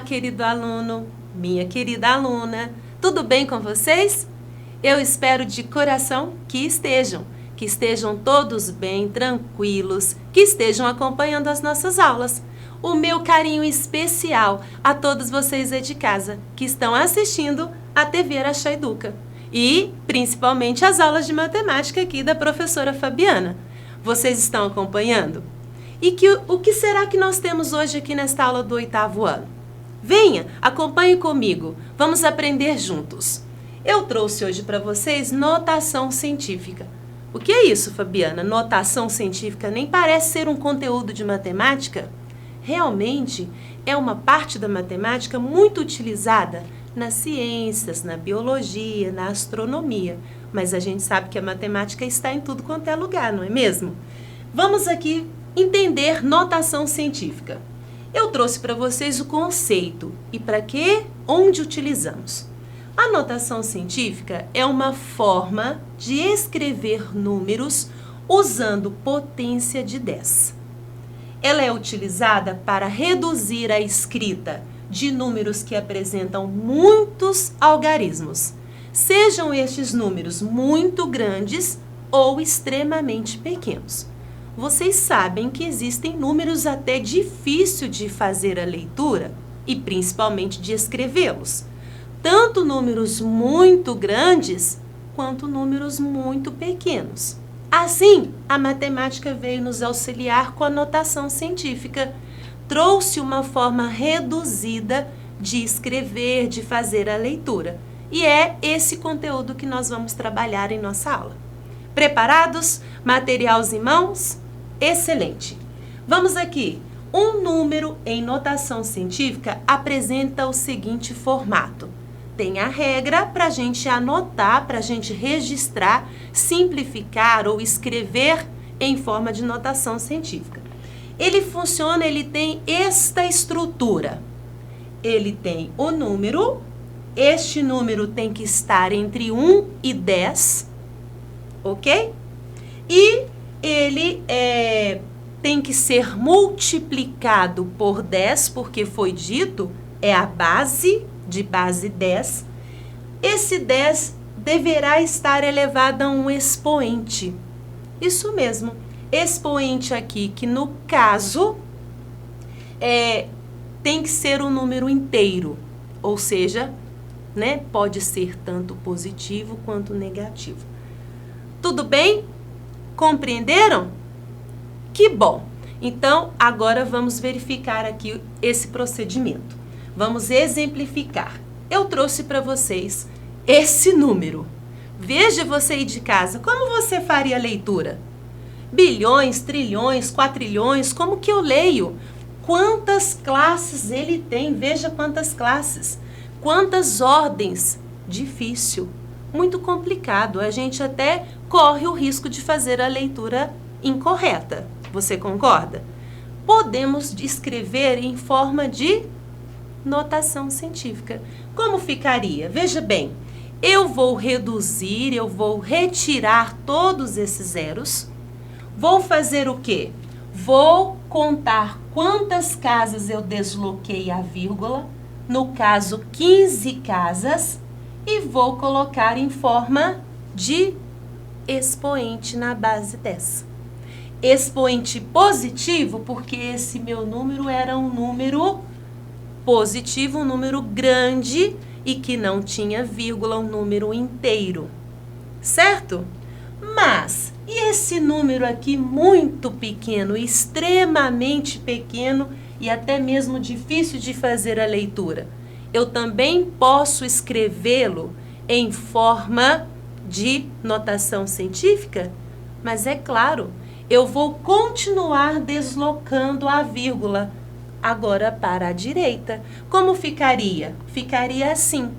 querido aluno, minha querida aluna, tudo bem com vocês? Eu espero de coração que estejam todos bem, tranquilos, que estejam acompanhando as nossas aulas. O meu carinho especial a todos vocês aí de casa que estão assistindo a TV Araxá Educa e principalmente as aulas de matemática aqui da professora Fabiana. Vocês estão acompanhando? E o que será que nós temos hoje aqui nesta aula do 8º ano? Venha, acompanhe comigo, vamos aprender juntos. Eu trouxe hoje para vocês notação científica. O que é isso, Fabiana? Notação científica nem parece ser um conteúdo de matemática? Realmente é uma parte da matemática muito utilizada nas ciências, na biologia, na astronomia. Mas a gente sabe que a matemática está em tudo quanto é lugar, não é mesmo? Vamos aqui entender notação científica. Eu trouxe para vocês o conceito e para que, onde utilizamos. A notação científica é uma forma de escrever números usando potência de 10. Ela é utilizada para reduzir a escrita de números que apresentam muitos algarismos, sejam estes números muito grandes ou extremamente pequenos. Vocês sabem que existem números até difícil de fazer a leitura e principalmente de escrevê-los. Tanto números muito grandes quanto números muito pequenos. Assim, a matemática veio nos auxiliar com a notação científica. Trouxe uma forma reduzida de escrever, de fazer a leitura. E é esse conteúdo que nós vamos trabalhar em nossa aula. Preparados? Materiais em mãos? Excelente! Vamos aqui. Um número em notação científica apresenta o seguinte formato. Tem a regra para a gente anotar, para a gente registrar, simplificar ou escrever em forma de notação científica. Ele funciona, ele tem esta estrutura. Ele tem o número, este número tem que estar entre 1 e 10, ok? E ele tem que ser multiplicado por 10, porque foi dito, é a base de base 10. Esse 10 deverá estar elevado a um expoente. Isso mesmo, expoente aqui, que no caso tem que ser um número inteiro, ou seja, né, pode ser tanto positivo quanto negativo. Tudo bem? Compreenderam? Que bom! Então, agora vamos verificar aqui esse procedimento. Vamos exemplificar. Eu trouxe para vocês esse número. Veja você aí de casa, como você faria a leitura? Bilhões, trilhões, quatrilhões, como que eu leio? Quantas classes ele tem? Veja quantas classes. Quantas ordens? Difícil. Muito complicado. A gente até corre o risco de fazer a leitura incorreta. Você concorda? Podemos escrever em forma de notação científica. Como ficaria? Veja bem, eu vou reduzir, eu vou retirar todos esses zeros. Vou fazer o quê? Vou contar quantas casas eu desloquei a vírgula, no caso 15 casas, e vou colocar em forma de expoente na base 10. Expoente positivo, porque esse meu número era um número positivo, um número grande e que não tinha vírgula, um número inteiro, certo? Mas, e esse número aqui muito pequeno, extremamente pequeno e até mesmo difícil de fazer a leitura? Eu também posso escrevê-lo em forma de notação científica? Mas é claro, eu vou continuar deslocando a vírgula, agora para a direita. Como ficaria? Ficaria assim,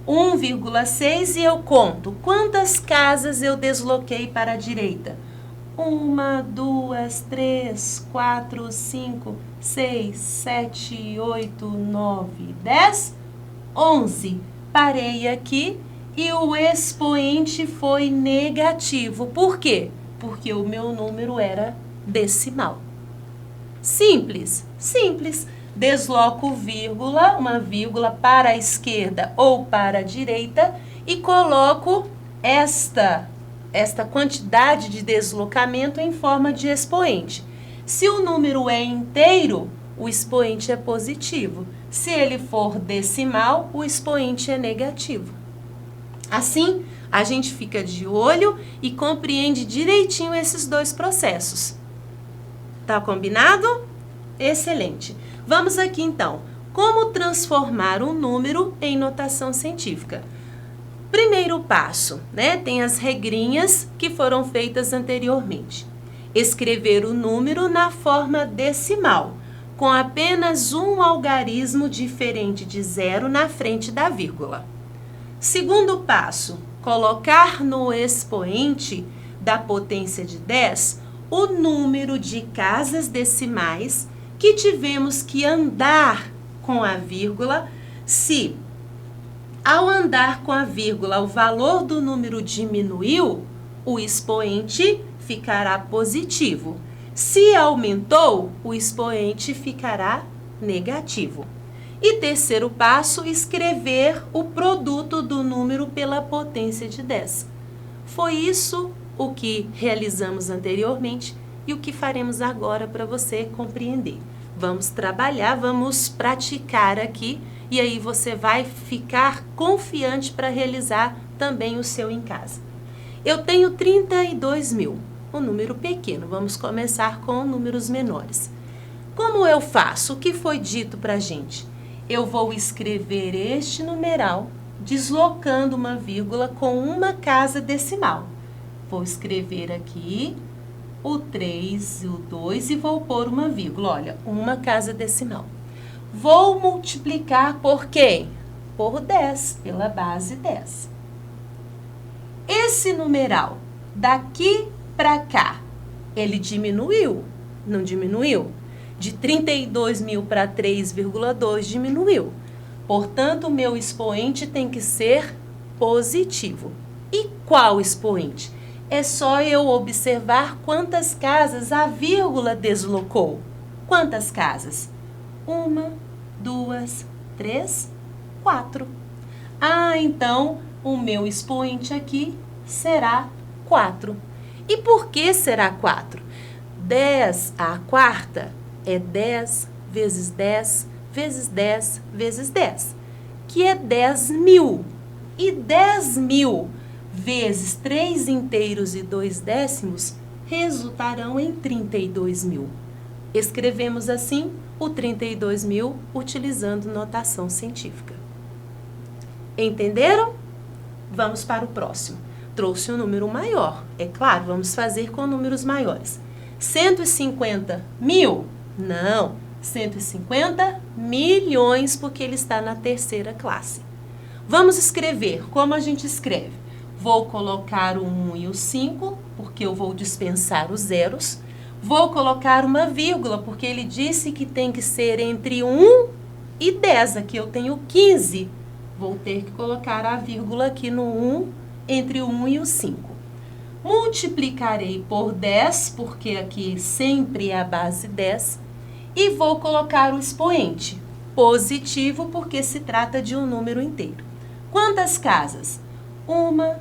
1,6 e eu conto quantas casas eu desloquei para a direita. 1, 2, 3, 4, 5, 6, 7, 8, 9, 10, 11. Parei aqui e o expoente foi negativo. Por quê? Porque o meu número era decimal. Simples, simples. desloco vírgula, uma vírgula para a esquerda ou para a direita e coloco esta quantidade de deslocamento em forma de expoente. Se o número é inteiro, o expoente é positivo. Se ele for decimal, o expoente é negativo. Assim, a gente fica de olho e compreende direitinho esses dois processos. Tá combinado? Excelente. Vamos aqui então. Como transformar um número em notação científica? Primeiro passo, né? Tem as regrinhas que foram feitas anteriormente. Escrever o número na forma decimal, com apenas um algarismo diferente de zero na frente da vírgula. Segundo passo, colocar no expoente da potência de 10 o número de casas decimais que tivemos que andar com a vírgula. Se ao andar com a vírgula o valor do número diminuiu, o expoente ficará positivo. Se aumentou, o expoente ficará negativo. E terceiro passo, escrever o produto do número pela potência de 10. Foi isso o que realizamos anteriormente e o que faremos agora para você compreender. Vamos trabalhar, vamos praticar aqui e aí você vai ficar confiante para realizar também o seu em casa. Eu tenho 32 mil, um número pequeno, vamos começar com números menores. Como eu faço? O que foi dito para a gente? Eu vou escrever este numeral deslocando uma vírgula com uma casa decimal. Vou escrever aqui o 3 e o 2 e vou pôr uma vírgula, olha, uma casa decimal. Vou multiplicar por quem? Por 10, pela base 10. Esse numeral, daqui para cá, ele diminuiu? Não diminuiu? De 32 mil para 3,2 diminuiu. Portanto, o meu expoente tem que ser positivo. E qual expoente? É só eu observar quantas casas a vírgula deslocou. Quantas casas? 1, 2, 3, 4. Ah, então o meu expoente aqui será 4. E por que será 4? 10 à quarta é 10 vezes 10 vezes 10 vezes 10, que é 10 mil. E 10 mil vezes 3 inteiros e 2 décimos resultarão em 32 mil. Escrevemos assim o 32 mil utilizando notação científica. Entenderam? Vamos para o próximo. Trouxe um número maior. É claro, vamos fazer com números maiores. 150 mil? Não. 150 milhões, porque ele está na terceira classe. Vamos escrever. Como a gente escreve? Vou colocar o 1 e o 5, porque eu vou dispensar os zeros. Vou colocar uma vírgula, porque ele disse que tem que ser entre 1 e 10. Aqui eu tenho 15. Vou ter que colocar a vírgula aqui no 1, entre o 1 e o 5. Multiplicarei por 10, porque aqui sempre é a base 10. E vou colocar o expoente positivo, porque se trata de um número inteiro. Quantas casas? 1,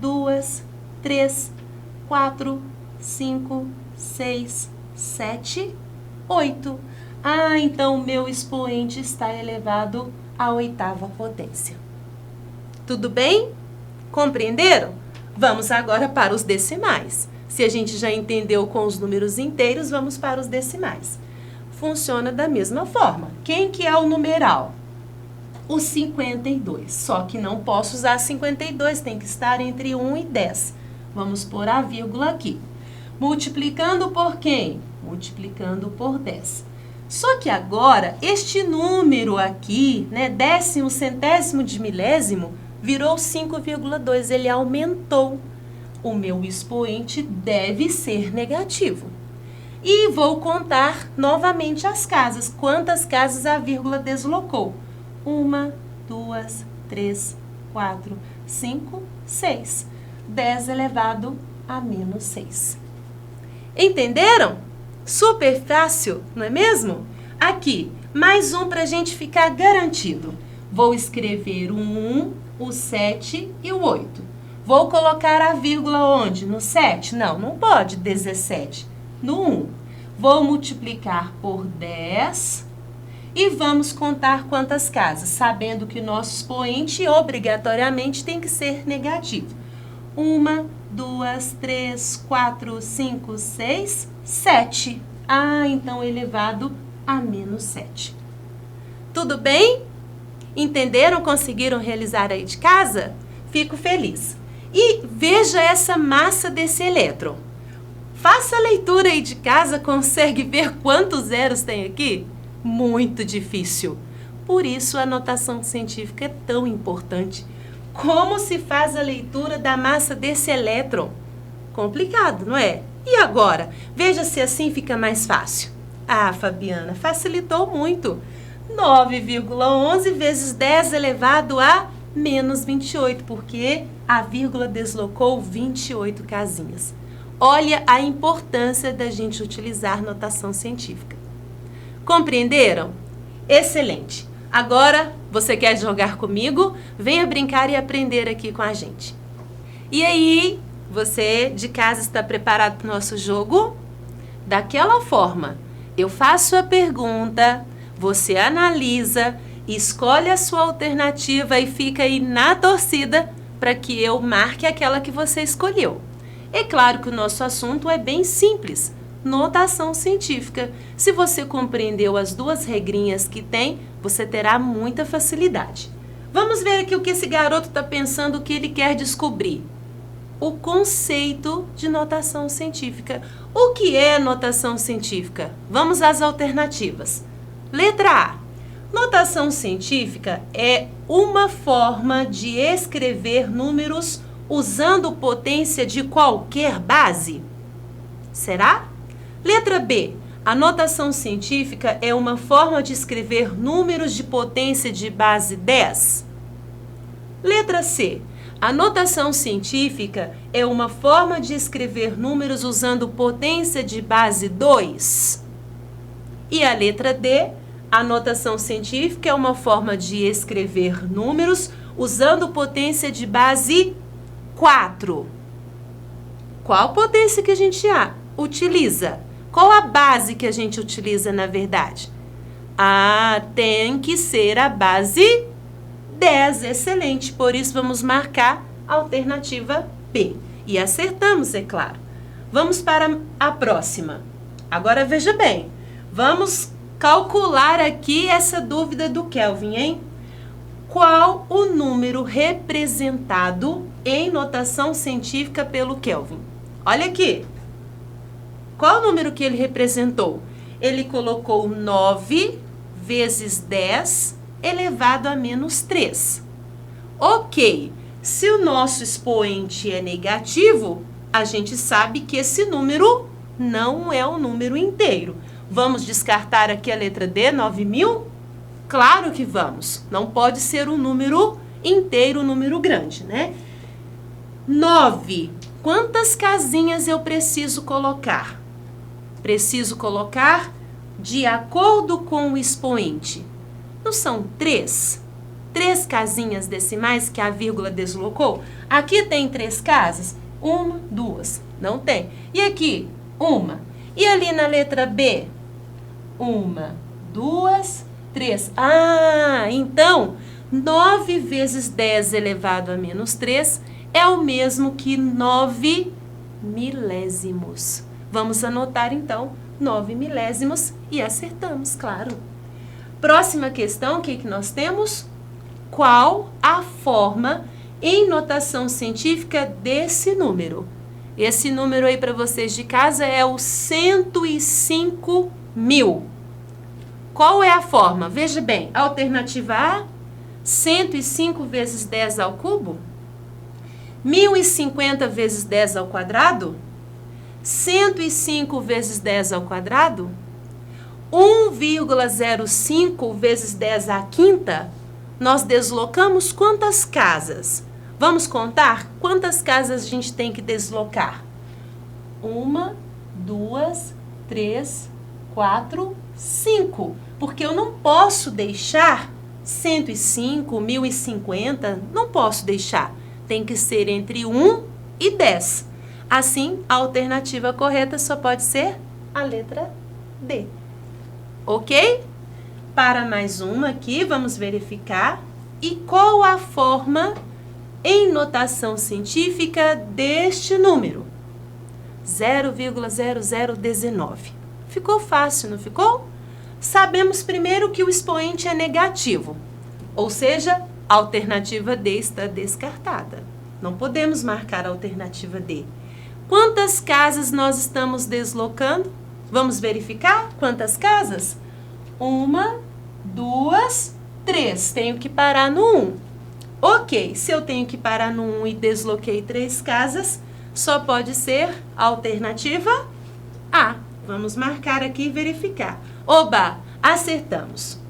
2, 3, 4, 5, 6, 7, 8. Ah, então o meu expoente está elevado à 8ª potência. Tudo bem? Compreenderam? Vamos agora para os decimais. Se a gente já entendeu com os números inteiros, vamos para os decimais. Funciona da mesma forma. Quem que é o numeral? O 52. Só que não posso usar 52, tem que estar entre 1 e 10. Vamos pôr a vírgula aqui. Multiplicando por quem? Multiplicando por 10. Só que agora, este número aqui, né, décimo, centésimo de milésimo, virou 5,2. Ele aumentou. O meu expoente deve ser negativo. E vou contar novamente as casas. Quantas casas a vírgula deslocou? 1, 2, 3, 4, 5, 6. 10 elevado a menos 6. Entenderam? Super fácil, não é mesmo? Aqui, Mais um para a gente ficar garantido. Vou escrever o 1, o 7 e o 8. Vou colocar a vírgula onde? No 7? Não, não pode, 17. No 1. Vou multiplicar por 10 e vamos contar quantas casas, sabendo que nosso expoente obrigatoriamente tem que ser negativo. 1, 2, 3, 4, 5, 6, 7. Então elevado a menos 7. Tudo bem? Entenderam? Conseguiram realizar aí de casa? Fico feliz. E veja essa massa desse elétron. Faça a leitura aí de casa, consegue ver quantos zeros tem aqui? Muito difícil. Por isso a notação científica é tão importante. Como se faz a leitura da massa desse elétron? Complicado, não é? E agora? Veja se assim fica mais fácil. Fabiana, facilitou muito. 9,11 vezes 10 elevado a menos 28, porque a vírgula deslocou 28 casinhas. Olha a importância da gente utilizar notação científica. Compreenderam? Excelente! Agora, você quer jogar comigo? Venha brincar e aprender aqui com a gente. E aí, você de casa está preparado para o nosso jogo? Daquela forma, eu faço a pergunta, você analisa, escolhe a sua alternativa e fica aí na torcida para que eu marque aquela que você escolheu. É claro que o nosso assunto é bem simples, notação científica. Se você compreendeu as duas regrinhas que tem, você terá muita facilidade. Vamos ver aqui o que esse garoto está pensando, o que ele quer descobrir. O conceito de notação científica. O que é notação científica? Vamos às alternativas. Letra A. Notação científica é uma forma de escrever números usando potência de qualquer base. Será? Letra B. A notação científica é uma forma de escrever números de potência de base 10. Letra C. A notação científica é uma forma de escrever números usando potência de base 2. E a letra D. A notação científica é uma forma de escrever números usando potência de base 4. Qual potência que a gente utiliza? Qual a base que a gente utiliza, na verdade? Tem que ser a base 10. Excelente. Por isso, vamos marcar a alternativa B. E acertamos, é claro. Vamos para a próxima. Agora, veja bem. Vamos calcular aqui essa dúvida do Kelvin, hein? Qual o número representado em notação científica pelo Kelvin? Olha aqui. Qual o número que ele representou? Ele colocou 9 vezes 10 elevado a menos 3. Ok. Se o nosso expoente é negativo, a gente sabe que esse número não é um número inteiro. Vamos descartar aqui a letra D, 9.000? Claro que vamos. Não pode ser um número inteiro, um número grande, né? 9. Quantas casinhas eu preciso colocar? Preciso colocar de acordo com o expoente. Não são 3? 3 casinhas decimais que a vírgula deslocou? Aqui tem 3 casas? 1, 2. Não tem. E aqui? 1. E ali na letra B? 1, 2, 3. Então, 9 vezes 10 elevado a menos 3 é o mesmo que 9 milésimos. Vamos anotar, então, 9 milésimos e acertamos, claro. Próxima questão, o que nós temos? Qual a forma em notação científica desse número? Esse número aí para vocês de casa é o 105.000. Qual é a forma? Veja bem, alternativa A, 105 vezes 10 ao cubo, 1050 vezes 10 ao quadrado, 105 vezes 10 ao quadrado, 1,05 vezes 10 à quinta. Nós deslocamos quantas casas? Vamos contar quantas casas a gente tem que deslocar? 1, 2, 3, 4, 5. Porque eu não posso deixar 105, 1050, não posso deixar. Tem que ser entre 1 e 10. Assim, a alternativa correta só pode ser a letra D. Ok? Para mais uma aqui, vamos verificar. E qual a forma em notação científica deste número? 0,0019. Ficou fácil, não ficou? Sabemos primeiro que o expoente é negativo, ou seja, a alternativa D está descartada. Não podemos marcar a alternativa D. Quantas casas nós estamos deslocando? Vamos verificar quantas casas? 1, 2, 3. Tenho que parar no 1. Ok, se eu tenho que parar no 1 e desloquei 3 casas, só pode ser a alternativa A. Vamos marcar aqui e verificar. Oba, acertamos.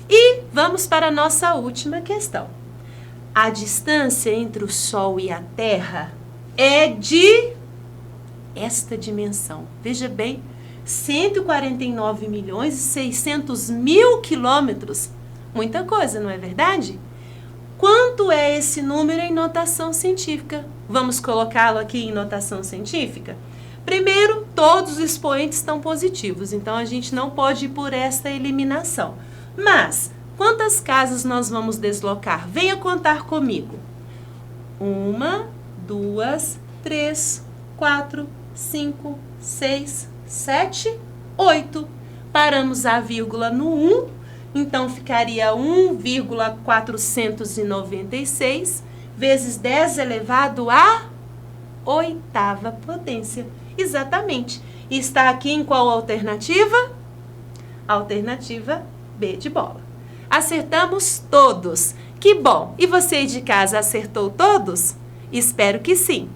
E vamos para a nossa última questão. A distância entre o Sol e a Terra é de esta dimensão. Veja bem, 149.600.000 quilômetros. Muita coisa, não é verdade? Quanto é esse número em notação científica? Vamos colocá-lo aqui em notação científica? Primeiro, todos os expoentes estão positivos, então a gente não pode ir por esta eliminação. Mas, quantas casas nós vamos deslocar? Venha contar comigo. 1, 2, 3, 4, 5, 6, 7, 8. Paramos a vírgula no 1, então ficaria 1,496 vezes 10 elevado à oitava potência. Exatamente. E está aqui em qual alternativa? Alternativa B de bola. Acertamos todos. Que bom! E você aí de casa acertou todos? Espero que sim.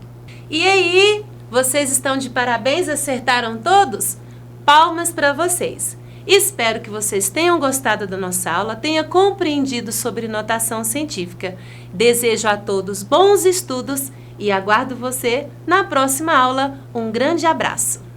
E aí, vocês estão de parabéns? Acertaram todos? Palmas para vocês. Espero que vocês tenham gostado da nossa aula, tenham compreendido sobre notação científica. Desejo a todos bons estudos e aguardo você na próxima aula. Um grande abraço!